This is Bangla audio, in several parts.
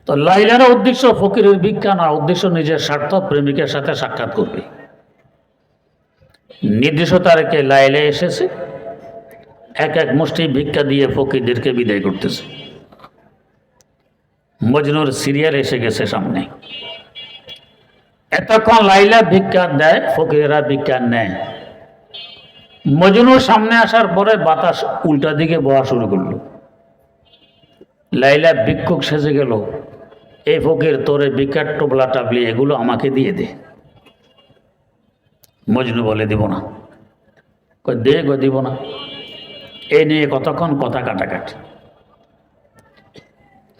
তো লাইলার উদ্দেশ্য ফকিরের ভিক্ষা না, উদ্দেশ্য নিজের স্বার্থ, প্রেমিকের সাথে সাক্ষাৎ করবে। নির্দিষ্ট তারিখে লাইলা এসেছে, এক এক মুষ্টি ভিক্ষা দিয়ে ফকিরদেরকে বিদায় করতেছে। মজনুর সিরিয়াল এসে গেছে সামনে। এতক্ষণ লাইলা ভিক্ষা দেয়, ফকিরেরা ভিক্ষা নেয়। মজনুর সামনে আসার পরে বাতাস উল্টা দিকে বওয়া শুরু করলো। লাইলা ভিক্ষুক সেজে গেল, এই ফকির তোরে ভিক্ষার টোপলা টাবলি এগুলো আমাকে দিয়ে দে। মজনু বলে দিব না। দে গো, দিব না। এই নিয়ে কতক্ষণ কথা কাটাকাটি।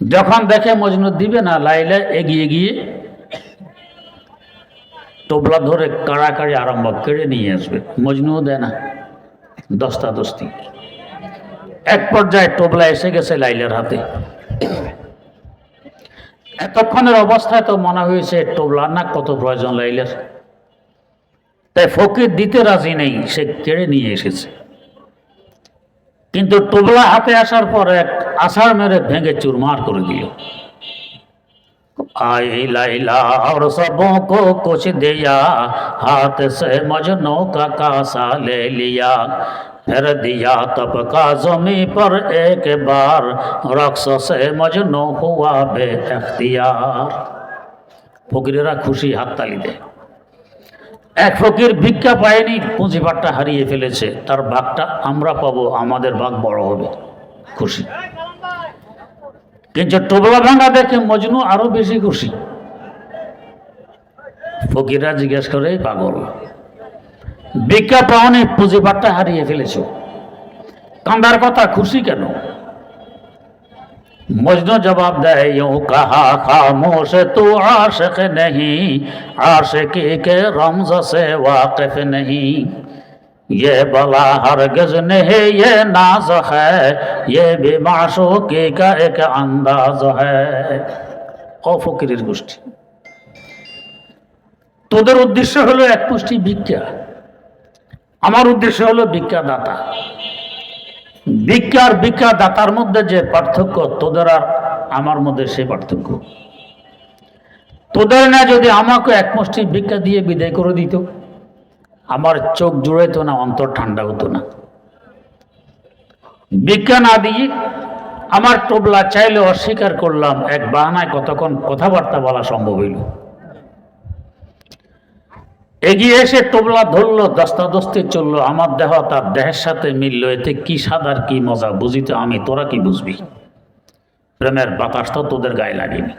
যখন দেখে মজনু দিবে না, লাইলা এগিয়ে গিয়ে টোপলা ধরে কাড়াকাড়ি আরম্ভ কেড়ে নিয়ে আসবে। মজনুও দেয় না, দস্তাদস্তি। এক পর্যায়ে টোপলা এসে গেছে লাইলার হাতে। এতক্ষণের অবস্থায় তো মনে হয়েছে টোপলার না কত প্রয়োজন লাইলার, তাই ফকির দিতে রাজি নেই, সে কেড়ে নিয়ে এসেছে। কিন্তু টোপলা হাতে আসার পর এক আছাড় মেরে ভেঙে চুরমার করে দিল। आई लैला और सबों को कुछ दिया, हाथ से मजनू का कासा ले लिया, फिर दिया तब का ज़मीं पर एक बार, रक्स से मजनू हुआ बेअख्तियार। ফকিরেরা খুশি হাততালি দেয়। এক ফকির ভিক্ষা পায়নি, পুঁজিবাটটা হারিয়ে ফেলেছে, তার ভাগটা আমরা পাবো, আমাদের ভাগ বড় হবে, খুশি। কিন্তু টোপলা ভাঙা দেখে মজনু আরো বেশি খুশি। ফকিররা জিজ্ঞেস করে, পাগল, ভিক্ষা পাওনি, পুঁজিবাটটা হারিয়ে ফেলেছ, কান্দার কথা, খুশি কেন? मजनू जवाब दे, यूं कहा खामोश तू आशिक नहीं, आशिकी के रमज से वाकिफ नहीं, ये बला हरगिज नहीं ये नाज है, ये भी माशूकी का एक अंदाज है। ও ফকিরের গোষ্ঠী, তোদের উদ্দেশ্য হলো এক মুষ্টি ভিক্ষা, আমার উদ্দেশ্য হলো ভিক্ষা দাতা। ভিক্ষার ভিক্ষা দাতার মধ্যে যে পার্থক্য, তোদের আর আমার মধ্যে সে পার্থক্য। তোদের না যদি আমাকে এক মুষ্টি ভিক্ষা দিয়ে বিদায় করে দিত, আমার চোখ জুড়াইতো না, অন্তর ঠান্ডা হতো না। ভিক্ষা না দিয়ে আমার টোপলা চাইলে অস্বীকার করলাম, এক বাহানায় কতক্ষণ কথাবার্তা বলা সম্ভব হইল। এগিয়ে এসে টোপলা ধরলো, দস্তাদস্তি চললো, আমার দেহ তার দেহের সাথে মিললো। এতে কি স্বাদ আর কি মজা বুঝিতে আমি, তোরা কি বুঝবি? প্রেমের বাতাস তো তোদের গায়ে লাগেনি।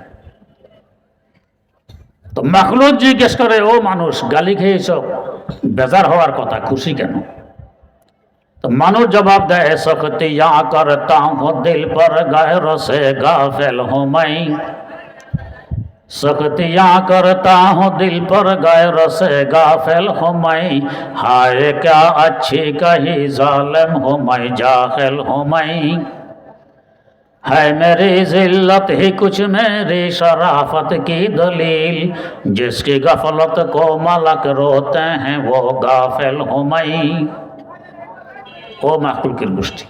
তো মাখলুক জিজ্ঞেস করে, ও মানুষ, গালি খেয়েছ, বেজার হওয়ার কথা, খুশি কেন? তো মানুষ জবাব দেয়, সখতিয়া করতা হুঁ দিল পর গায়র সে গাফিল হুঁ मैं, सख्तियाँ करता हूँ दिल पर गैर से गाफिल हूँ मैं, हाय क्या अच्छी कही जालिम हूँ मैं, जाहिल हूँ मैं, है मेरी जिल्लत ही कुछ मेरी शराफत की दलील, जिसकी गफलत को मलक रोते हैं वो गाफिल हूँ मैं। ও মাখলুকের গোষ্ঠী,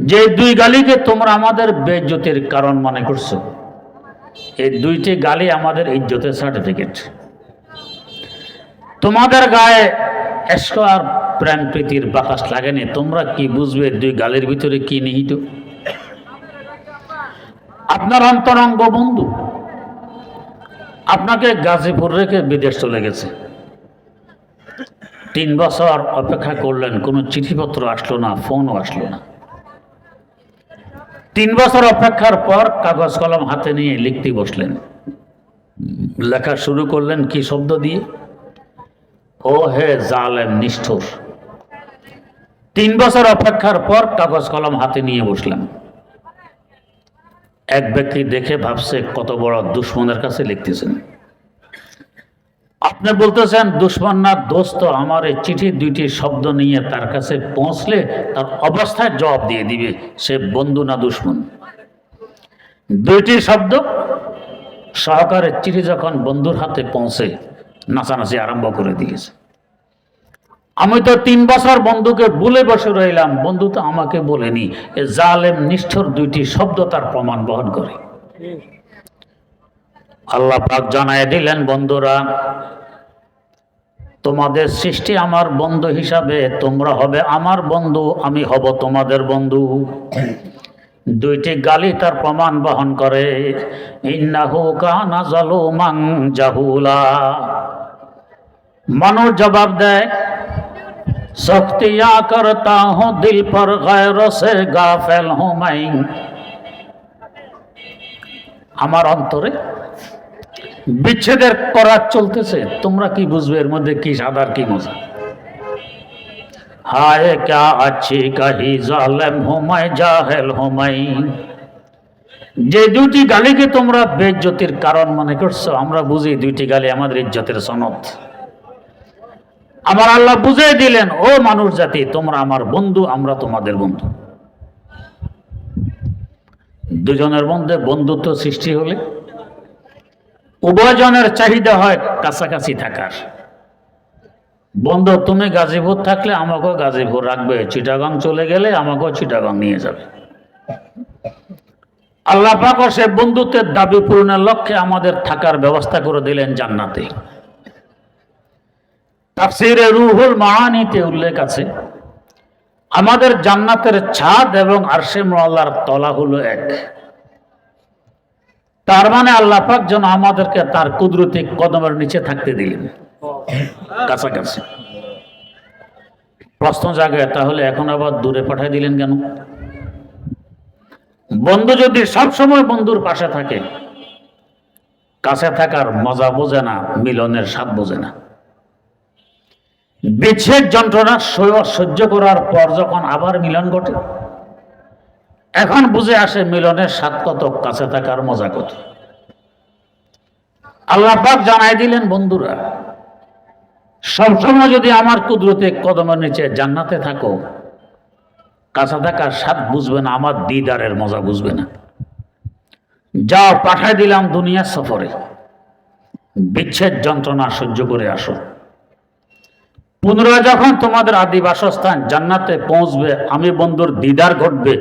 যে দুই গালিকে তোমরা আমাদের বেইজ্জতির কারণ মনে করছো, এই দুইটি গালি আমাদের ইজ্জতের সার্টিফিকেট। তোমাদের গায়ে এশক আর প্রেম প্রীতির বাতাস লাগেনি, তোমরা কি বুঝবে দুই গালির ভিতরে কি নিহিত? আপনার অন্তরঙ্গ বন্ধু আপনাকে গাজীপুর রেখে বিদেশ চলে গেছে, 3 বছর অপেক্ষা করলেন, কোনো চিঠিপত্র আসলো না, ফোনও আসলো না। 3 বছর অপেক্ষার পর কাগজ কলম হাতে নিয়ে লিখতে বসলেন। লেখা শুরু করলেন কি শব্দ দিয়ে? ও হে জালেম নিষ্ঠুর। 3 বছর অপেক্ষার পর কাগজ কলম হাতে নিয়ে বসলেন। এক ব্যক্তি দেখে ভাবছে কত বড় দুশ্মনের কাছে লিখতেছেন। আপনি বলতেছেন দুশ্মন না দোস্ত, আমার এই চিঠি দুইটি শব্দ নিয়ে তার কাছে পৌঁছলে তার অবস্থায় জবাব দিয়ে দিবে সে বন্ধু না দুশ্মন। দুইটি শব্দ সহকারে চিঠি যখন বন্ধুর হাতে পৌঁছে নাচানাচি আরম্ভ করে দিয়েছে। আমি তো 3 বছর বন্ধুকে ভুলে বসে রইলাম, বন্ধু তো আমাকে বলেনি। এ জালেম নিষ্ঠুর দুইটি শব্দ তার প্রমাণ বহন করে। আল্লাহ পাক জানায় দিলেন, বন্ধুরা তোমাদের সৃষ্টি আমার বন্ধু হিসাবে, তোমরা হবে আমার বন্ধু, আমি হব তোমাদের বন্ধু। দুইটি গালি তার প্রমাণ বহন করে, ইন্নাহু কানা যালুমান জাহুলা। মানুষ জবাব দেয়, সख्तियां करता हूं दिल पर गैर से गाफिल हूं मैं। আমার অন্তরে বিচ্ছেদের করার চলতেছে, তোমরা কি বুঝবে এর মধ্যে কি সাদার কি মজা। হায় क्या अच्छी कही जालिम हूं मैं जाहिल हूं मैं। যে দুটি গালিকে তোমরা বেইজ্জতির কারণ মনে করছো, আমরা বুঝি দুইটি গালি আমাদের ইজ্জতের সনদ। আমার আল্লাহ বুঝিয়ে দিলেন, ও মানুষ জাতি, তোমরা আমার বন্ধু, আমরা তোমাদের বন্ধু। দুজনের মধ্যে বন্ধুত্ব সৃষ্টি হলে উভয়জনের চাহিদা হয় কাছাকাছি থাকার। বন্ধু তুমি গাজীপুর থাকলে আমাকেও গাজীপুর রাখবে, চিটাগাং চলে গেলে আমাকেও চিটাগাং নিয়ে যাবে। আল্লাহ পাক সে বন্ধুত্বের দাবি পূরণের লক্ষ্যে আমাদের থাকার ব্যবস্থা করে দিলেন জান্নাতে। তাফসীরে রুহুল মাআনিতে উল্লেখ আছে, আমাদের জান্নাতের ছাদ এবং আরশে মুআল্লার তলা হলো এক। তার মানে আল্লাহ পাক যেন আমাদেরকে তার কুদরতি কদমের নিচে থাকতে দিলেন, কাছাকাছি। প্রশ্ন জাগে, তাহলে এখন আবার দূরে পাঠিয়ে দিলেন কেন? বন্ধু যদি সবসময় বন্ধুর পাশে থাকে, কাছে থাকার মজা বোঝে না, মিলনের স্বাদ বোঝে না। বিচ্ছেদ যন্ত্রণা সহ্য করার পর যখন আবার মিলন ঘটে, এখন বুঝে আসে মিলনের স্বাদ কত, কাছে থাকার মজা কত। আল্লাহ পাক জানাই দিলেন, বন্ধুরা সবসময় যদি আমার কুদরতে কদমের নিচে জান্নাতে থাকো, কাছে থাকার স্বাদ বুঝবে না, আমার দিদারের মজা বুঝবে না। যাও, পাঠাই দিলাম দুনিয়ার সফরে, বিচ্ছেদ যন্ত্রণা সহ্য করে আসো। পুনরায় যখন তোমাদের আদি বাসস্থান জান্নাতে পৌঁছবে, আমি বন্ধুর দিদার ঘটবে,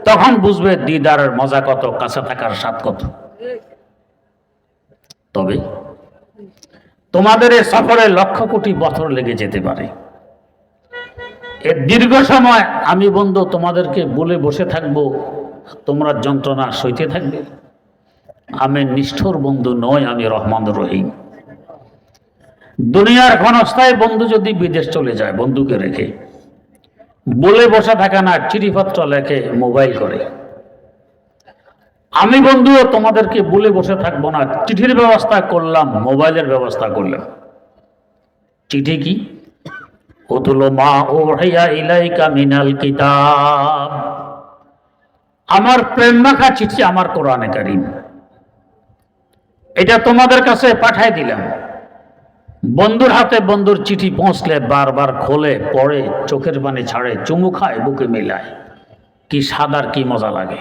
তখন বুঝবে দিদারের মজা কত, কাছে থাকার স্বাদ কত। তবে তোমাদের এই সফরে লক্ষ কোটি বছর লেগে যেতে পারে। এর দীর্ঘ সময় আমি বন্ধু তোমাদেরকে বলে বসে থাকবো, তোমরা যন্ত্রণা সইতে থাকবে। আমি নিষ্ঠুর বন্ধু নই, আমি রহমান রহিম। দুনিয়ার ক্ষণস্থায়ী বন্ধু যদি বিদেশ চলে যায়, বন্ধুকে রেখে বলে বসে থাকে না, চিঠিপত্র লেখে, মোবাইল করে। আমি বন্ধুও তোমাদেরকে বলে বসে থাকবো না, চিঠির ব্যবস্থা করলাম, মোবাইলের ব্যবস্থা করলাম। চিঠি কি? উতলু মা উহিয়া ইলাইকা মিনাল কিতাব। আমার প্রেম মাখা চিঠি, আমার কোরআনে কারীম, এটা তোমাদের কাছে পাঠাই দিলাম। বন্ধুর হাতে বন্ধুর চিঠি পৌঁছলে বারবার খোলে, পড়ে, চোখের পানি ছাড়ে, চুমু খায়, বুকে মিলায়, কি সাদার কি মজা লাগে।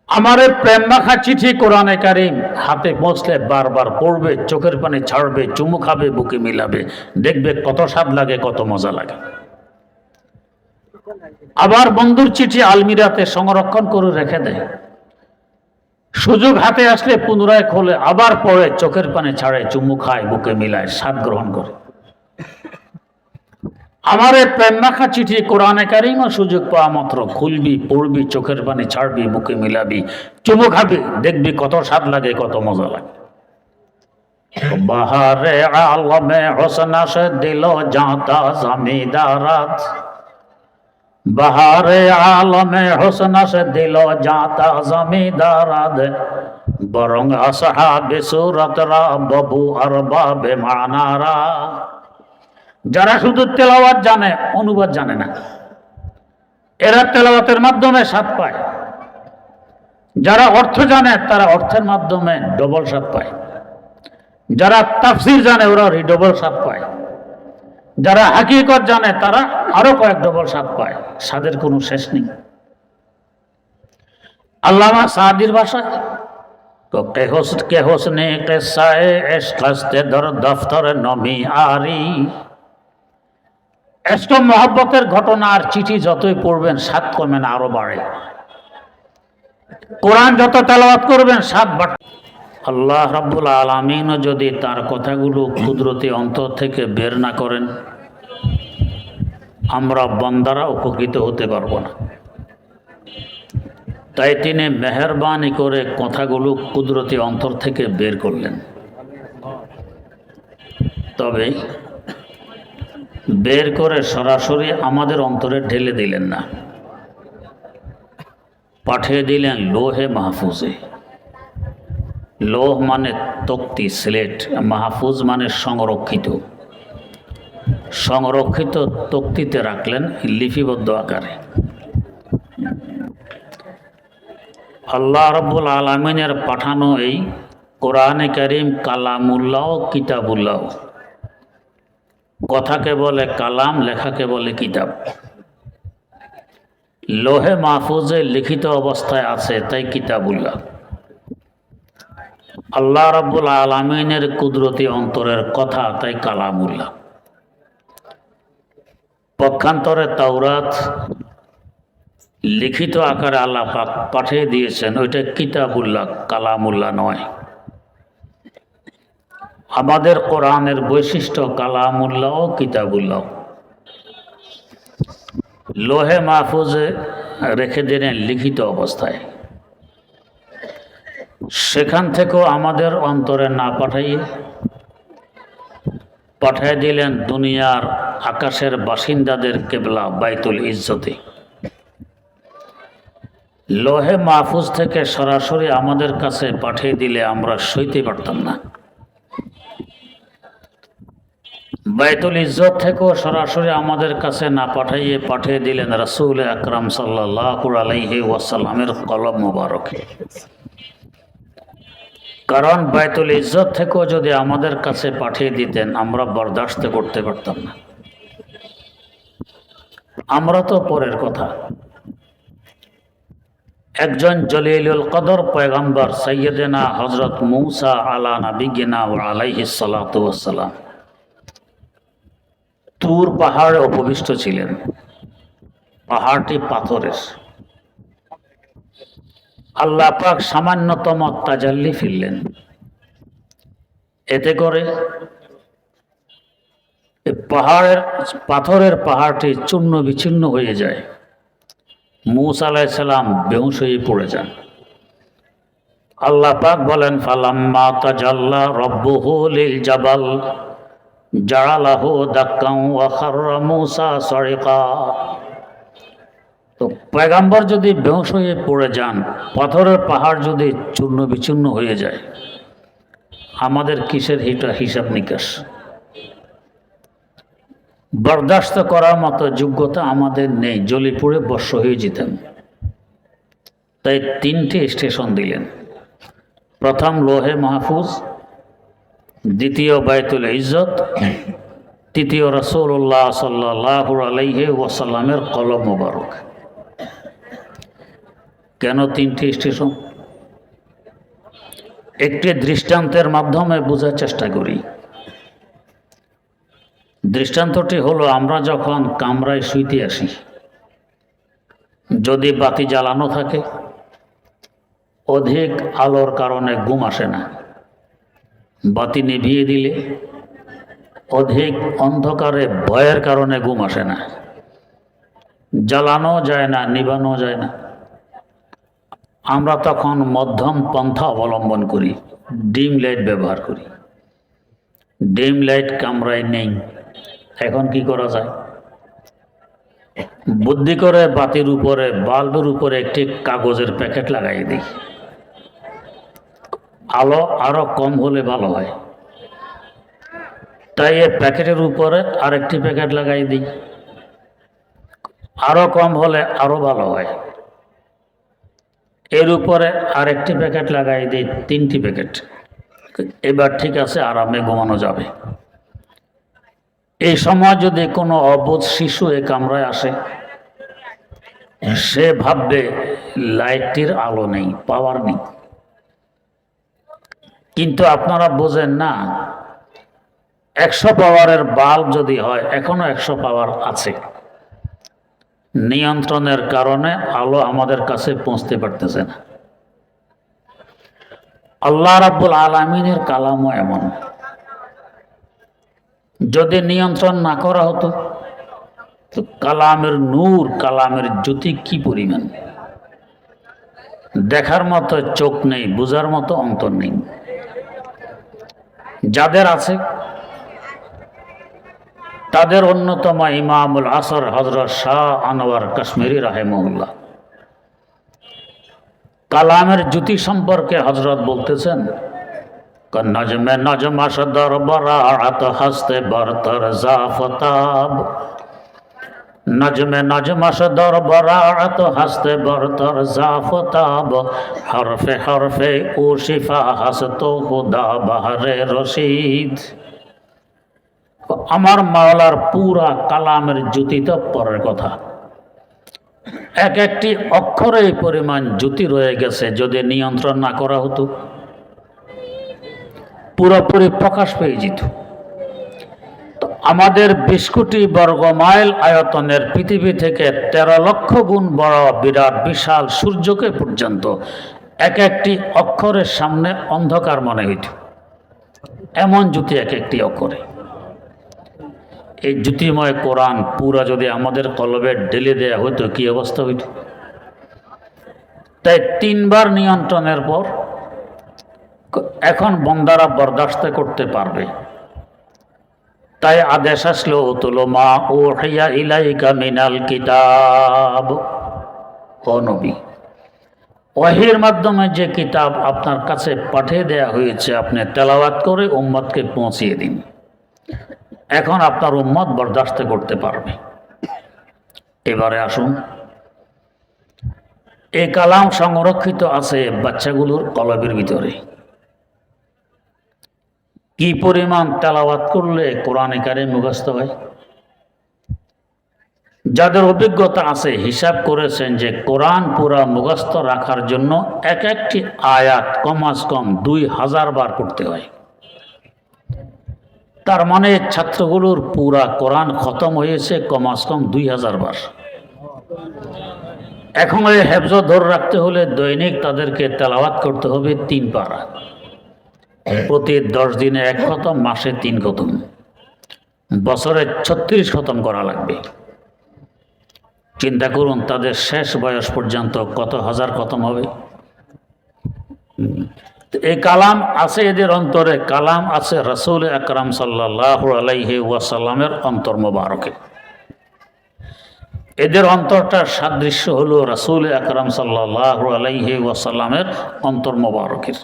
আমার প্রেম মাখা চিঠি কোরআনে কারীম হাতে পৌঁছলে বারবার পড়বে, চোখের পানি ছাড়বে, চুমু খাবে, বুকে মিলাবে, দেখবে কত স্বাদ লাগে, কত মজা লাগে। আবার বন্ধুর চিঠি আলমিরাতে সংরক্ষণ করে রেখে দেয়, সুযোগ হাতে আসলে পুনরায় খোলে, আবার পড়ে, চোখের পানি ছাড়ে, চুমু খায়, বুকে মিলায়, স্বাদ গ্রহণ করে। আমার এই প্রেম মাখা চিঠি কোরআনে কারীম সুযোগ পাওয়া মাত্র খুলবি, পড়বি, চোখের পানি ছাড়বি, বুকে মিলাবি, চুমু খাবি, দেখবি কত স্বাদ লাগে, কত মজা লাগে। বাহারে আলমে হোসনা সে দিল জাতা জমিদারাত। বাহারে আলমে হোসনা সে দিল জাতা জমিদারাত। বরং আসহাবে সুরতরা বাবু আরবাবে মানারা। যারা শুধু তেলাওয়াত জানে, অনুবাদ জানে না, এরা তেলাওয়াতের মাধ্যমে স্বাদ পায়। যারা অর্থ জানে, তারা অর্থের মাধ্যমে ডবল স্বাদ পায়। যারা তাফসীর জানে, ওরা রিডবল স্বাদ পায়। যারা হাকিকত জানে, তারা আরো কয়েক ডবল স্বাদ পায়। স্বাদের কোনো শেষ নেই। আল্লামা সাদির ভাষায় কে হোসনে কিসায়ে ইশক হস্তে দর দফতরে নমি আরি। ইশক মহব্বতের ঘটনা আর চিঠি যতই পড়বেন, স্বাদ কমে না, আরো বাড়ে। কোরআন যত তেলাওয়াত করবেন 7 বার। আল্লাহ রাব্বুল আলামিনও যদি তার কথাগুলো কুদরতি অন্তর থেকে বের না করেন, আমরা বান্দারা উপকৃত হতে পারবো না। তাই তিনি মেহেরবানি করে কথাগুলো কুদরতি অন্তর থেকে বের করলেন। তবে বের করে সরাসরি আমাদের অন্তরে ঢেলে দিলেন না, পাঠিয়ে দিলেন লোহে মাহফুজে। লোহ মানে তক্তি, স্লেট, মাহফুজ মানে সংরক্ষিত। সংরক্ষিত তক্তিতে রাখলেন লিপিবদ্ধ আকারে। আল্লাহ রাব্বুল আলামিনের পাঠানো এই কোরআনে কারীম কালামুল্লাহ কিতাবুল্লাহ। কথাকে বলে কালাম, লেখাকে বলে কিতাব। লোহে মাহফুজে লিখিত অবস্থায় আছে, তাই কিতাবুল্লাহ। আল্লাহ রাব্বুল আলামিনের কুদরতি অন্তরের কথা, তাই কালামুল্লাহ। পক্ষান্তরে তাওরাত লিখিত আকারে আল্লাহ পাক পাঠিয়ে দিয়েছেন, ওইটা কিতাবুল্লাহ, কালামুল্লাহ নয়। আমাদের কোরআনের বৈশিষ্ট্য কালামুল্লাহ ও কিতাবুল্লাহ। লোহে মাহফুজে রেখে দিলেন লিখিত অবস্থায়, সেখান থেকেও আমাদের অন্তরে না পাঠিয়ে দিলেন দুনিয়ার আকাশের বাসিন্দাদের কেবলা বাইতুল ইজ্জতে। লোহে মাহফুজ থেকে সরাসরি আমাদের কাছে পাঠিয়ে দিলে আমরা সইতে পারতাম না। বাইতুল ইজ্জত থেকেও সরাসরি আমাদের কাছে না পাঠিয়ে দিলেন রাসূল আকরাম সাল্লাল্লাহু আলাইহি ওয়াসাল্লামের কলম মোবারকে। কারণ বাইতুল ইজ্জত থেকেও যদি আমাদের কাছে পাঠিয়ে দিতেন, আমরা বরদাস্ত করতে পারতাম না। আমরা তো পরের কথা। একজন জলিলুল কদর পয়গম্বর সাইয়্যিদানা হযরত মূসা আলা নবিয়িনা ওয়া আলাইহিস সালাতু ওয়াস সালাম তুর পাহাড়ে উপবিষ্ট ছিলেন। পাহাড়টি পাথরের। আল্লাহ পাক সামান্যতম তাজাল্লি ফিরলেন, এতে করে পাথরের পাহাড়টি চূর্ণ বিচ্ছিন্ন হয়ে যায়। মূসা আলাইহিস সালাম বেহুশ হয়ে পড়ে যান। আল্লাহ পাক বলেন, ফালাম্মা তাজাল্লা রাব্বুহু লিল জাবাল জাআলাহু দাক্কান ওয়া খাররা মূসা সারিকা। তো পয়গম্বর যদি বেহুশ হয়ে পড়ে যান, পাথরের পাহাড় যদি চূর্ণ বিচূর্ণ হয়ে যায়, আমাদের কিসের হিসাব নিকাশ? বরদাস্ত করার মতো যোগ্যতা আমাদের নেই, জ্বলে পুড়ে বর্ষ হয়ে যেতাম। তাই 3টে স্টেশন দিলেন। প্রথম লোহে মাহফুজ, দ্বিতীয় বাইতুল ইজ্জত, তৃতীয় রাসূলুল্লাহ সাল্লাল্লাহু আলাইহি ওয়াসাল্লামের কলম মোবারক। কেন 3টে স্টেশন? একটি দৃষ্টান্তের মাধ্যমে বোঝার চেষ্টা করি। দৃষ্টান্তটি হলো, আমরা যখন কামরায় শুইতে আসি, যদি বাতি জ্বালানো থাকে, অধিক আলোর কারণে ঘুম আসে না। বাতি নিভিয়ে দিলে অধিক অন্ধকারে ভয়ের কারণে ঘুম আসে না। জ্বালানো যায় না, নিভানো যায় না। আমরা তখন মধ্যম পন্থা অবলম্বন করি, ডিম লাইট ব্যবহার করি। ডিম লাইট কামরায় নেই, এখন কি করা যায়? বুদ্ধি করে বাতির উপরে, বাল্বের উপরে একটি কাগজের প্যাকেট লাগাই দিই। আলো আরো কম হলে ভালো হয়, তাই এই প্যাকেটের উপরে আরেকটি প্যাকেট লাগাই দিই। আরো কম হলে আরো ভালো হয়, এর উপরে আরেকটি প্যাকেট লাগাই দিই, 3টি প্যাকেট। এবার ঠিক আছে, আরামে ঘুমানো যাবে। এই সময় যদি কোনো অবুঝ শিশু এই কামরায় আসে, সে ভাববে লাইটটির আলো নেই, পাওয়ার নেই। কিন্তু আপনারা বোঝেন না, 100 পাওয়ারের বাল্ব যদি হয়, এখনো 100 পাওয়ার আছে। নিয়ন্ত্রণের কারণে আলো আমাদের কাছে পৌঁছতে পারতেছে না। আল্লাহ রাব্বুল আলামিনের কালামও এমন, যদি নিয়ন্ত্রণ না করা হতো তো কালামের নূর, কালামের জ্যোতি কি পরিমাণ! দেখার মতো চোখ নেই, বুঝার মতো অন্তর নেই। যাদের আছে তাদের অন্যতম ইমামুল আসর হযরত শাহ আনোয়ার কাশ্মীরি রাহিমাহুল্লাহ। কালামের জ্যোতি সম্পর্কে হযরত বলতেছেন, নজমে নজম আসদর বরাআত হস্তে বরতর জাফতাব, নজমে নজম আসদর বরাআত হস্তে বরতর জাফতাব, হরফে হরফে ও শিফা হস্ত খুদা বাহরে রশিদ। আমার মাওলার পুরা কালামের জ্যোতি তো পরের কথা, এক একটি অক্ষরে এই পরিমাণ জ্যোতি রয়ে গেছে, যদি নিয়ন্ত্রণ না করা হতো পুরোপুরি প্রকাশ পেয়ে যেত। তো আমাদের 20 কোটি বর্গ মাইল আয়তনের পৃথিবী থেকে 13 লক্ষ গুণ বড় বিরাট বিশাল সূর্যকে পর্যন্ত এক একটি অক্ষরের সামনে অন্ধকার মনে হইত, এমন জ্যোতি এক একটি অক্ষরে। এই জ্যোতিময় কোরআন পুরা যদি আমাদের কলবে ঢেলে দেয়া হতো কি অবস্থা হইত! তাই 3 বার নিয়ন্ত্রণের পর এখন বন্দারা বরদাস্ত করতে পারবে, তাই আদেশ আসলো উতুল মা উহিয়া ইলাইকা মিনাল কিতাব। ও নবী, ওহীর মাধ্যমে যে কিতাব আপনার কাছে পাঠিয়ে দেয়া হয়েছে আপনি তেলাওয়াত করে উম্মতকে পৌঁছিয়ে দিন, এখন আপনার উম্মত বরদাস্ত করতে পারবে। এবারে আসুন, এই কালাম সংরক্ষিত আছে বাচ্চাগুলোর কলবের ভিতরে। কি পরিমাণ তেলাওয়াত করলে কোরআনে কারীম মুখস্থ হয়! যাদের অভিজ্ঞতা আছে হিসাব করেছেন যে কোরআন পুরা মুখস্থ রাখার জন্য এক একটি আয়াত কমাস কম 2000 বার পড়তে হয়। তার মানে ছাত্রগুলোর পুরা কোরআন খতম হয়েছে কমাস কম 2000 বার। এখন এই হেফজ ধরে রাখতে হলে দৈনিক তাদেরকে তেলাওয়াত করতে হবে 3 পারা, প্রতি 10 দিনে 1 খতম, মাসে 3 খতম, বছরে 36 খতম করা লাগবে। চিন্তা করুন তাদের শেষ বয়স পর্যন্ত কত হাজার খতম হবে। এই কালাম আছে এদের অন্তরে, কালাম আছে রাসূল আকরাম সাল্লাল্লাহু আলাইহি ওয়াসাল্লামের অন্তর মোবারকে। এদের অন্তরটার সাদৃশ্য হলো রাসূল আকরাম সাল্লাল্লাহু আলাইহি ওয়াসাল্লামের অন্তর মোবারকের।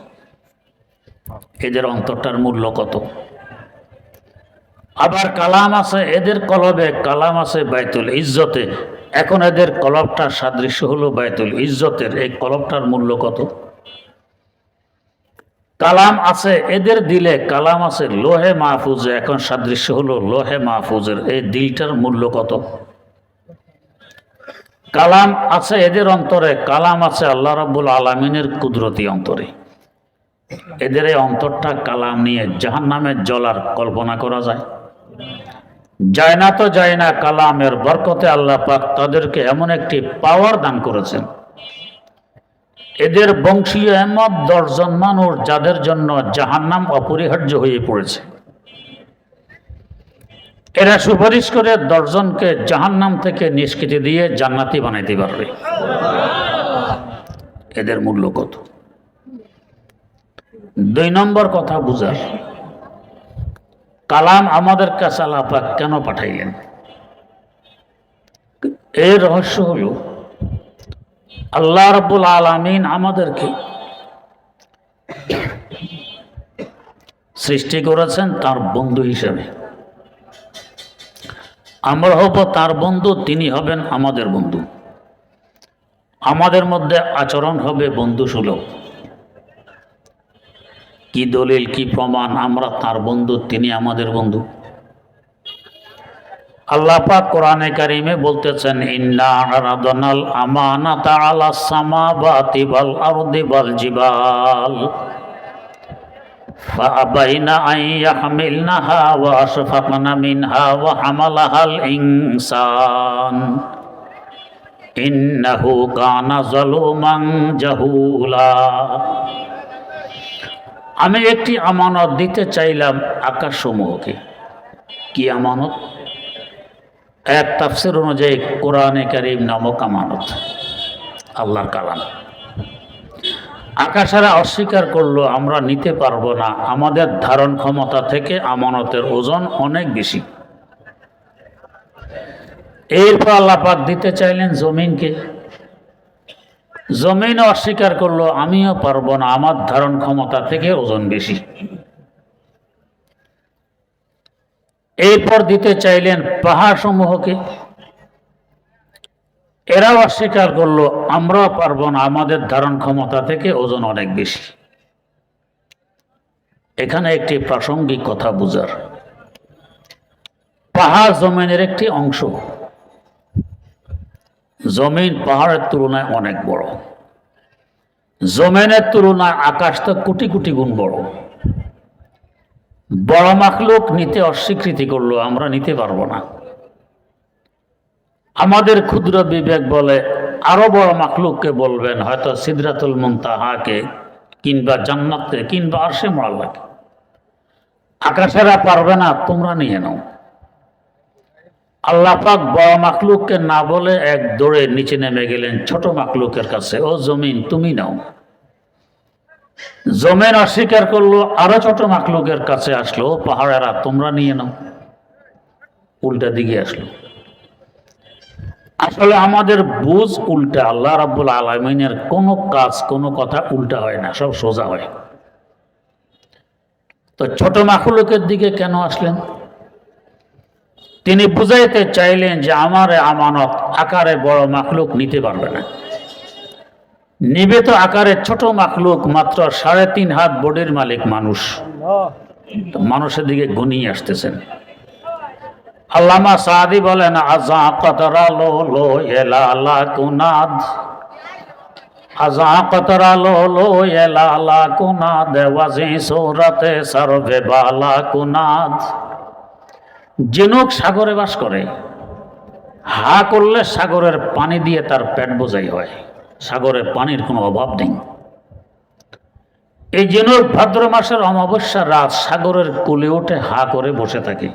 এদের অন্তরটার মূল্য কত! আবার কালাম আছে এদের কলবে, কালাম আছে বাইতুল ইজ্জতে। এখন এদের কলবটার সাদৃশ্য হলো বাইতুল ইজ্জতের, এই কলবটার মূল্য কত! কালাম আছে এদের দিলে, কালাম আছে লোহে মাহফুজে, এখন সাদৃশ্য হলো লোহে মাহফুজের, এই দিলটার মূল্য কত! কালাম আছে এদের অন্তরে, কালাম আছে আল্লাহ রাব্বুল আলামিনের কুদরতি অন্তরে। এদের এই অন্তরটা কালাম নিয়ে জাহান্নামে জ্বলার কল্পনা করা যায়? যায় না তো যায় না। কালামের বরকতে আল্লাহ পাক তাদেরকে এমন একটি পাওয়ার দান করেছেন, এদের বংশীয় এমন 10 জন মানুষ যাদের জন্য জাহান্নাম অপরিহার্য হয়ে পড়েছে, এরা সুপারিশ করে 10 জনকে জাহান্নাম থেকে নিষ্কৃতি দিয়ে জান্নাতি বানাইতে পারবে। এদের মূল্য কত! 2 নম্বর কথা বুঝার, কালাম আমাদের কাছে আল্লাহ পাক কেন পাঠাইলেন? এর রহস্য হলো আল্লাহ রাব্বুল আলামিন আমাদেরকে সৃষ্টি করেছেন তার বন্ধু হিসেবে। আমরা হব তার বন্ধু, তিনি হবেন আমাদের বন্ধু। আমাদের মধ্যে আচরণ হবে বন্ধুসুলভ। কি দলিল, কি প্রমাণ আমরা তার বন্ধু, তিনি আমাদের বন্ধু? আল্লাহ পাক কোরআনে কারিমে বলতেছেন, ইন্না আরাদনাল আমানাতা আলাস সামাওয়াতি ওয়াল আরদি ওয়াল জিবাল ফাআবাইনা আন ইয়াহমিলনাহা ওয়া আশফাকনা মিনহা ওয়া হামালাহাল ইনসান ইন্নাহু কানা যালুমান জাহুলা। আমি একটি আমানত দিতে চাইলাম আকাশসমূহকে। কি আমানত? এক তাফসীর অনুযায়ী কোরআনে কারীম নামক আমানত, আল্লাহর কালাম। আকাশেরা অস্বীকার করলো, আমরা নিতে পারবো না, আমাদের ধারণ ক্ষমতা থেকে আমানতের ওজন অনেক বেশি। এরপর আল্লাহ পাক দিতে চাইলেন জমিনকে। জমিন অস্বীকার করলো, আমিও পারবো না, আমার ধারণ ক্ষমতা থেকে ওজন বেশি। এরপর দিতে চাইলেন পাহাড় সমূহকে। এরাও অস্বীকার করলো, আমরাও পারবো না, আমাদের ধারণ ক্ষমতা থেকে ওজন অনেক বেশি। এখানে একটি প্রাসঙ্গিক কথা বুঝার, পাহাড় জমিনের একটি অংশ। জমিন পাহাড়ের তুলনায় অনেক বড়। জমিনের তুলনায় আকাশ তো কোটি কোটি গুণ বড়। বড় মাখলুক নিতে অস্বীকৃতি করলো, আমরা নিতে পারবো না। আমাদের ক্ষুদ্র বিবেক বলে আরো বড় মাখলুককে বলবেন, হয়তো সিদরাতুল মুনতাহাকে কিংবা জান্নাতে কিংবা আরশে মুআল্লাকে। আকাশেরা পারবে না, তোমরা নিয়ে নাও। আল্লাহ পাক বড় মাখলুককে না বলে এক দৌড়ে নিচে নেমে গেলেন ছোট মাখলুকের কাছে, ও জমিন তুমি নাও। জমিন অস্বীকার করলো, আরো ছোট মাখলুকের কাছে আসলো, পাহাড়েরা তোমরা নিয়ে নাও। উল্টা দিকে আসলো। আসলে আমাদের বুঝ উল্টা। আল্লাহ রাব্বুল আলামিনের কোনো কাজ কোনো কথা উল্টা হয় না, সব সোজা হয়। তো ছোট মাখলুকের দিকে কেন আসলেন? তিনি বুঝাইতে চাইলেন যে আমার আমানত আকারে বড় মাখলুক নিতে পারবে না। নিবে তো আকারে ছোট মাখলুক, মাত্র 3.5 হাত বডির মালিক মানুষ। মানুষের দিকে ঘনিয়ে আসতেছেন। আল্লামা সাদি বলেন, আজা কতরা লো লো এলালা কুনাদ, আজা কতরা লো লো এলালা কুনাদ, ওয়াজি সূরাতে সরবে বালা কুনাদ। জিনুক সাগরে বাস করে, হা করলে সাগরের পানি দিয়ে তার পেট বোঝাই হয়। সাগরে পানির কোনো অভাব নেই। এই জিনুক ভাদ্র মাসের অমাবস্যার রাত সাগরের কোলে উঠে হা করে বসে থাকে।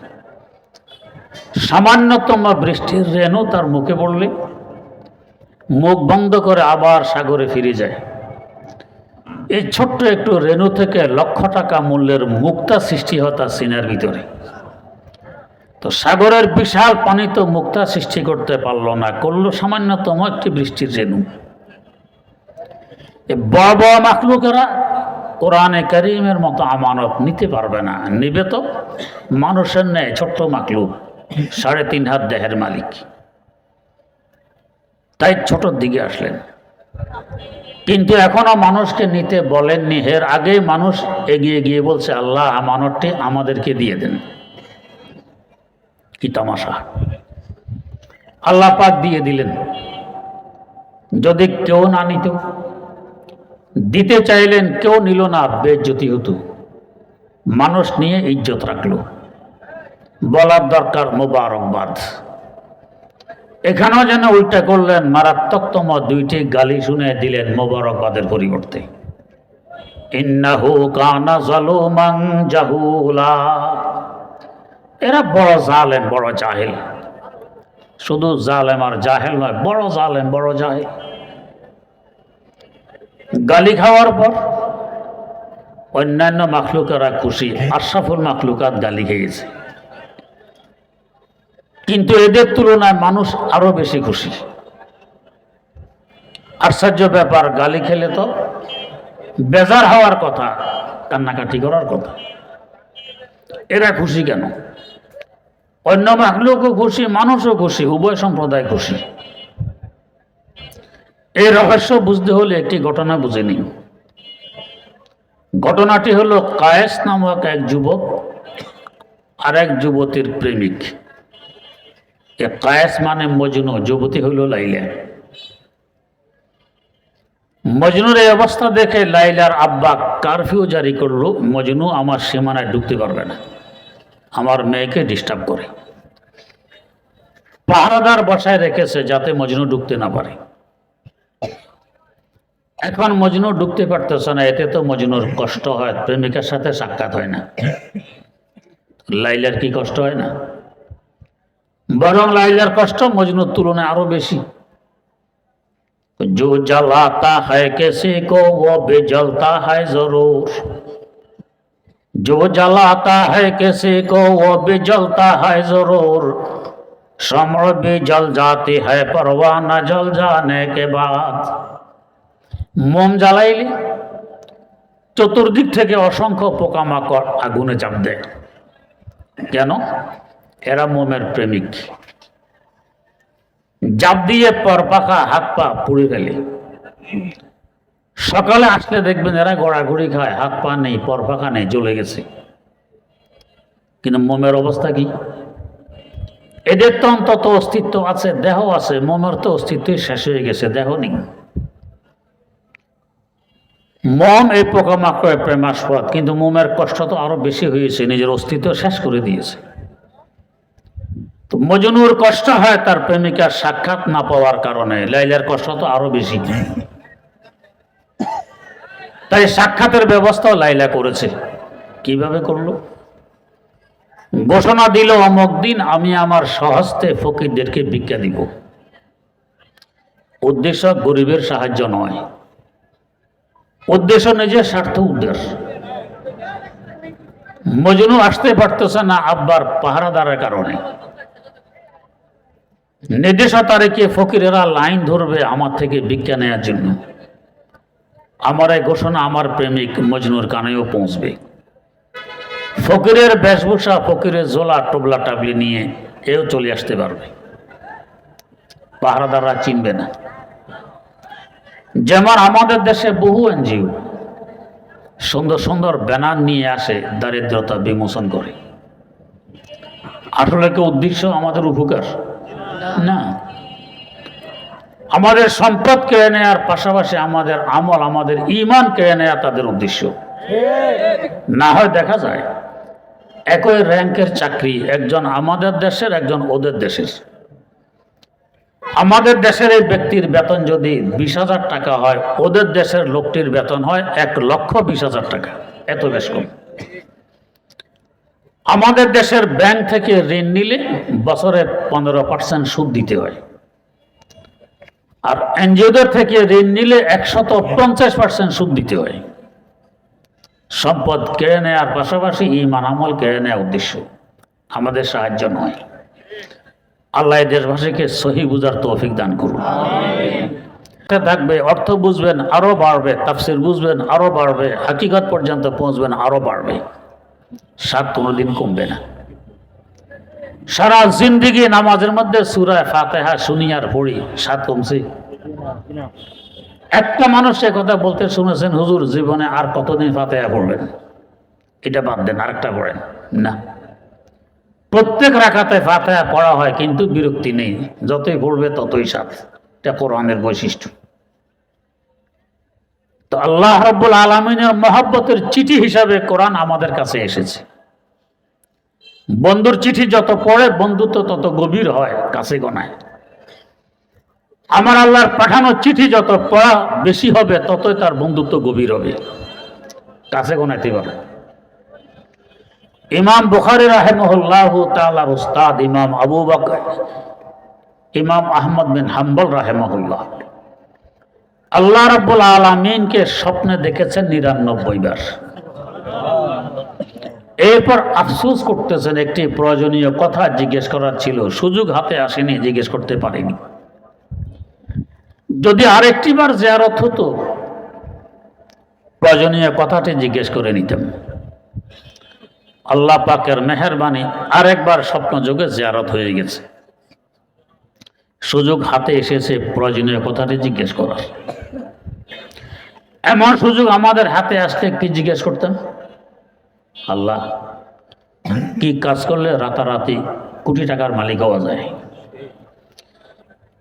সামান্যতম বৃষ্টির রেণু তার মুখে পড়লে মুখ বন্ধ করে আবার সাগরে ফিরে যায়। এই ছোট্ট একটু রেণু থেকে লক্ষ টাকা মূল্যের মুক্তা সৃষ্টি হয় তার সিনার ভিতরে। তো সাগরের বিশাল পানি তো মুক্তা সৃষ্টি করতে পারলো না, করলো সামান্যতম একটি বৃষ্টির রেণু। বড় বড় মাখলুকেরা কোরআনে কারীমের মতো আমানত নিতে পারবে না। নিবে তো মানুষের ন্যায় ছোট্ট মাখলুক, 3.5 হাত দেহের মালিক। তাই ছোটর দিকে আসলেন। কিন্তু এখনো মানুষকে নিতে বলেননি। এর আগে মানুষ এগিয়ে গিয়ে বলছে, আল্লাহ আমানতটি আমাদেরকে দিয়ে দেন। কি তামাশা! আল্লাহ পাক দিয়ে দিলেন। যদি কেউ না নিত, দিতে চাইলেন, কেউ নিল না, বেইজ্জতি হতো। মানুষ নিয়ে ইজ্জত রাখলো। বলার দরকার মোবারকবাদ। এখানেও যেন উল্টা করলেন, মারাত্মকতম 2টি গালি শুনে দিলেন মোবারকবাদের পরিবর্তে। ইন্নাহু কানা যালুমান জাহুলা। এরা বড় জালেম, বড় জাহেল। শুধু জালেম আর জাহেল নয়, বড় জালেম, বড় জাহেল। গালি খাওয়ার পর অন্যান্য মাখলুকেরা খুশি, আশরাফুল মাখলুকাত গালি খেয়েছে। কিন্তু এদের তুলনায় মানুষ আরো বেশি খুশি। আশ্চর্য ব্যাপার, গালি খেলে তো বেজার হওয়ার কথা, কান্নাকাটি করার কথা। এরা খুশি কেন? অন্য মাখলুকও খুশি, মানুষও খুশি, উভয় সম্প্রদায় খুশি। এই রহস্য বুঝতে হলে একটি ঘটনা বুঝে নিন। ঘটনাটি হলো কায়েস নামক এক যুবক আর এক যুবতীর প্রেমিক। কায়েস মানে মজনু, যুবতী হইল লাইলা। মজনুর এই অবস্থা দেখে লাইলার আব্বা কারফিউ জারি করলো, মজনু আমার সীমানায় ঢুকতে পারবে না, আমার মেয়েকে ডিস্টার্ব করে। পাহারাদার বসায় রেখেছে যাতে মজনু ঢুকতে না পারে। এখন মজনু ঢুকতে পারতেছে না, এতে তো মজনুর কষ্ট হয়, প্রেমিকার সাথে সাক্ষাৎ হয় না। লাইলার কি কষ্ট হয় না? বরং লাইলার কষ্ট মজনুর তুলনায় আরো বেশি। जो जलाता है किसी को वो भी जलता है जरूर, जो जलाता है किसी को वो भी जलता है जरूर, शम्र भी जल जाती है परवाना जल जाने के बाद। মোম জ্বালাইলে চতুর্দিক থেকে অসংখ্য পোকামাকড় আগুনে চাপ দেয়। কেন? এরা মোমের প্রেমিক। জাপ দিয়ে পরপাখা হাত পা পুড়ে ফেলে। সকালে আসলে দেখবেন এরা গড়াগড়ি খায়, হাত পা নেই, পরপাখা নেই, জ্বলে গেছে। কিন্তু মোমের অবস্থা কি? এদের তো অন্তত অস্তিত্ব আছে, দেহ আছে। মোমের তো অস্তিত্বই শেষ হয়ে গেছে, দেহ নেই। মোম এই পোকামাকড়ের প্রেমাস্পদ, কিন্তু মোমের কষ্ট তো আরো বেশি হয়েছে, নিজের অস্তিত্ব শেষ করে দিয়েছে। তো মজনুর কষ্ট হয় তার প্রেমিকার সাক্ষাৎ না পাওয়ার কারণে, লাইলার কষ্ট তো আরো বেশি। তাই সাক্ষাতের ব্যবস্থাও লাইলা করেছে। কিভাবে করলো? ঘোষণা দিল, অমুক দিন আমি আমার স্বহস্তে ফকিরদেরকে ভিক্ষা দিব। উদ্দেশ্য গরিবের সাহায্য নয়, উদ্দেশ্য নিজের স্বার্থ উদ্দেশ্য। মজনু আসতে পারতেছে না আব্বার পাহারাদারের কারণে, নির্দেশ তারিখে ফকিরেরা লাইন ধরবে আমার থেকে ভিক্ষা নেওয়ার জন্য। আমার এই ঘোষণা আমার প্রেমিক মজনুর কানেও পৌঁছবে। ফকিরের বেশভূষা, ফকিরের জোলা টোবলা টাবলি নিয়ে এও চলে আসতে পারবে, পাহারাদাররা চিনবে না। যেমন আমাদের দেশে বহু এনজিও সুন্দর সুন্দর ব্যানার নিয়ে আসে, দারিদ্রতা বিমোচন করে। আসলে কি উদ্দেশ্য আমাদের উপকার? না, আমাদের সম্পদ কেড়ে নেওয়ার পাশাপাশি আমাদের আমল, আমাদের ঈমান কেড়ে নেওয়া তাদের উদ্দেশ্য। না হয় দেখা যায় একই র্যাঙ্কের চাকরি, একজন আমাদের দেশের, একজন ওদের দেশের। আমাদের দেশের এই ব্যক্তির বেতন যদি 20,000 টাকা হয়, ওদের দেশের লোকটির বেতন হয় 1,20,000 টাকা, এত বেশ কম। আমাদের দেশের ব্যাংক থেকে ঋণ নিলে বছরে 15% সুদ দিতে হয়, আর এনজিওদের থেকে ঋণ নিলে 150% সুদ দিতে হয়। সম্পদ কেড়ে নেওয়ার পাশাপাশি ঈমান আমল কেড়ে নেওয়ার উদ্দেশ্য, আমাদের সাহায্য নয়। আল্লাহ দেশবাসীকে সহি বুঝার তৌফিক দান করুন। থাকবে, অর্থ বুঝবেন আরো বাড়বে, তাফসির বুঝবেন আরো বাড়বে, হাকিকত পর্যন্ত পৌঁছবেন আরো বাড়বে, স্বাদ কোনোদিন কমবে না। সারা জিন্দিগি নামাজের মধ্যে সূরা ফাতিহা শুনি আর পড়ি, স্বাদ কমছে? একটা মানুষ এ কথা বলতে শুনেছেন, হুজুর জীবনে আর কতদিন ফাতিহা পড়বেন? এটা বাদ দেন, আরেকটা পড়েন না। প্রত্যেক রাকাতে ফাতিহা পড়া হয়, কিন্তু বিরক্তি নেই, যতই পড়বে ততই স্বাদ। এটা কোরআনের বৈশিষ্ট্য। তো আল্লাহ রাব্বুল আলামিনের মহব্বতের চিঠি হিসাবে কোরআন আমাদের কাছে এসেছে। বন্ধুর চিঠি যত পড়ে বন্ধুত্ব তত গভীর হয়, কাছে গনায়। আমার আল্লাহর পাঠানো চিঠি যত পড়া বেশি হবে, ততই তার বন্ধুত্ব গভীর হবে, কাছে গনাইতে পারে। ইমাম বুখারী রাহিমাহুল্লাহু তাআলার উস্তাদ ইমাম আবু বকর, ইমাম আহমদ বিন হাম্বল রাহিমাহুল্লাহ, আল্লাহ রাব্বুল আলামিনকে স্বপ্নে দেখেছেন 99 বার। এরপর আফসোস করতেছেন, একটি প্রয়োজনীয় কথা জিজ্ঞেস করার ছিল, সুযোগ হাতে আসেনি, জিজ্ঞেস করতে পারিনি। যদি আরেকটি বার জিয়ারত হতো, প্রয়োজনীয় কথাটি জিজ্ঞেস করে নিতাম। আল্লাহ পাকের মেহেরবানি আরেকবার স্বপ্ন যোগে জিয়ারত হয়ে গেছে, সুযোগ হাতে এসেছে প্রয়োজনীয় কথাটি জিজ্ঞেস করার। এমন সুযোগ আমাদের হাতে আসলে কি জিজ্ঞেস করতাম? আল্লাহ, কি কাজ করলে রাতারাতি কোটি টাকার মালিক হওয়া যায়?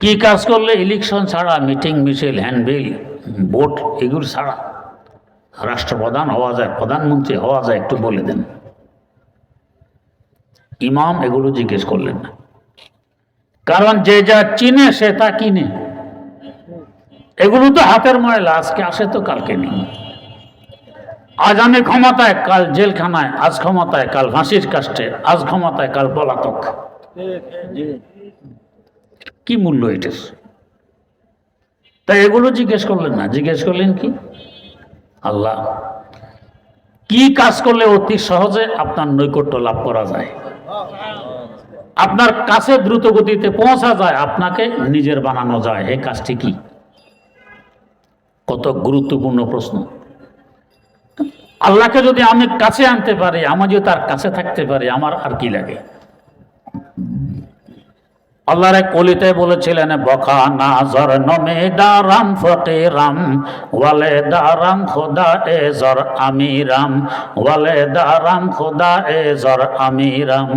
কি কাজ করলে ইলেকশন ছাড়া, মিটিং মিছিল, হ্যান্ডবিল, ভোট এগুলো ছাড়া রাষ্ট্রপ্রধান হওয়া যায়, প্রধানমন্ত্রী হওয়া যায়, একটু বলে দেন। ইমাম এগুলো জিজ্ঞেস করলেন না, কারণ যে যা চিনে সে তা কিনে। এগুলো তো হাতের ময়লা, আজকে আসে তো কালকে নেই। আজ আমি ক্ষমতায়, কাল জেলখানায়, আজ ক্ষমতায় কাল ফাঁসির কাষ্টে, আজ ক্ষমতায় কাল পলাতক। কি মূল্য এটার? তাই এগুলো জিজ্ঞেস করলেন না, জিজ্ঞেস করলেন কি? আল্লাহ, কি কাজ করলে অতি সহজে আপনার নৈকট্য লাভ করা যায়, আপনার কাছে দ্রুত গতিতে পৌঁছা যায়, আপনাকে নিজের বানানো যায়, এই কাজটি কি? কত গুরুত্বপূর্ণ প্রশ্ন। আল্লাহকে যদি আমি কাছে আনতে পারি, আমি যদি তার কাছে থাকতে পারি, আমার আর কি লাগে? আল্লাহর এক কলিতে বলেছিলেন, বখা নাজর নমে দারাম ফকিরাম ওয়ালে দারাম খোদা এ জর আমিরাম ওয়ালে দারাম খোদা এ জর আমিরাম।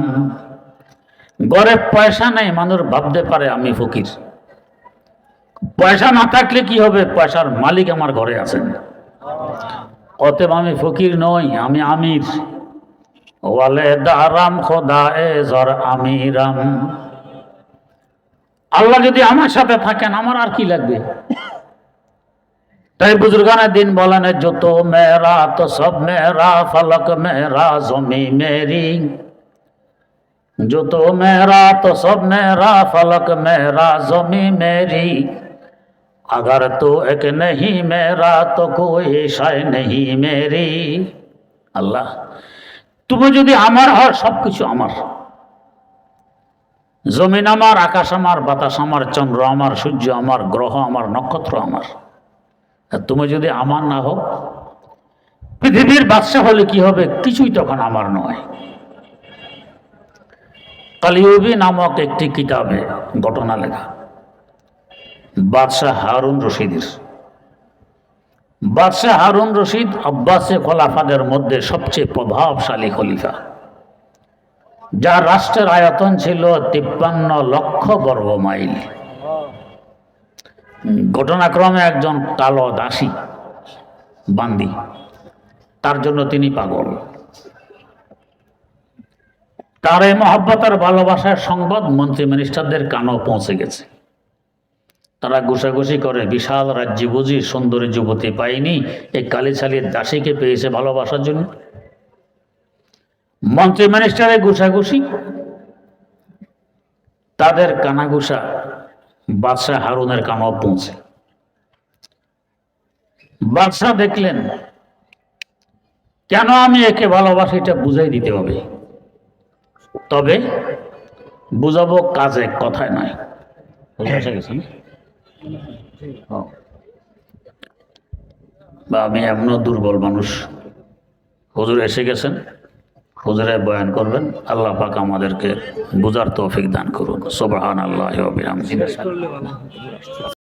ঘরে পয়সা নেই, মানুষ ভাবতে পারে আমি ফকির। পয়সা না থাকলে কি হবে? পয়সার মালিক আমার ঘরে আছেন। অতএব আমি ফকির নই, আমি আমির। ওয়ালে দারাম খোদা এ জর আমিরাম। আল্লাহ যদি আমার সাথে থাকেন, আমার আর কি লাগবে? তাই বুজুর্গানে দিন বলেন, যত মেরা তো সব মেরা, ফলক মেরা জমি মেরি। যত মেরা তো সব মেরা, ফলক মেরা জমি মেরি। अगर तो एक नहीं मेरा तो कोई शाय नहीं मेरी। আল্লাহ, তুমি যদি আমার হও, সবকিছু আমার। জমিন আমার, আকাশ আমার, বাতাস আমার, চন্দ্র আমার, সূর্য আমার, গ্রহ আমার, নক্ষত্র আমার। তুমি যদি আমার না হও, পৃথিবীর বাদশা হলে কি হবে? কিছুই তখন আমার নয়। কালিউবি নামক একটি কিতাবে ঘটনা লেখা, বাদশাহ হারুন রশিদের। বাদশাহ হারুন রশিদ আব্বাসে খলিফাদের মধ্যে সবচেয়ে প্রভাবশালী খলিফা, যার রাষ্ট্রের আয়তন ছিল 53 লক্ষ বর্গ মাইল। ঘটনাক্রমে একজন কালো দাসী বান্দি, তার জন্য তিনি পাগল। তার এই মহব্বতের ভালোবাসার সংবাদ মন্ত্রী মিনিস্টারদের কানেও পৌঁছে গেছে। তারা ঘুষাঘুষি করে, বিশাল রাজ্যে বুঝি সুন্দরী যুবতী পায়নি, এই কালিছালির দাসীকে পেয়েছে ভালোবাসার জন্য। মন্ত্রী মিনিস্টারে ঘুষাঘুষি, তাদের কানাঘুষা বাদশাহ হারুনের কানেও পৌঁছে। বাদশাহ দেখলেন, কেন আমি একে ভালোবাসি এটা বুঝাই দিতে হবে, তবে বুঝাবো কাজে, কথায় নয়। বুঝে গেছেন? বা আমি এমনও দুর্বল মানুষ। হুজুর এসে গেছেন, হুজুরে বয়ান করবেন। আল্লাহ পাক আমাদেরকে বুঝার তৌফিক দান করুন। সুবহানাল্লাহি ওয়া বিহামদিহি।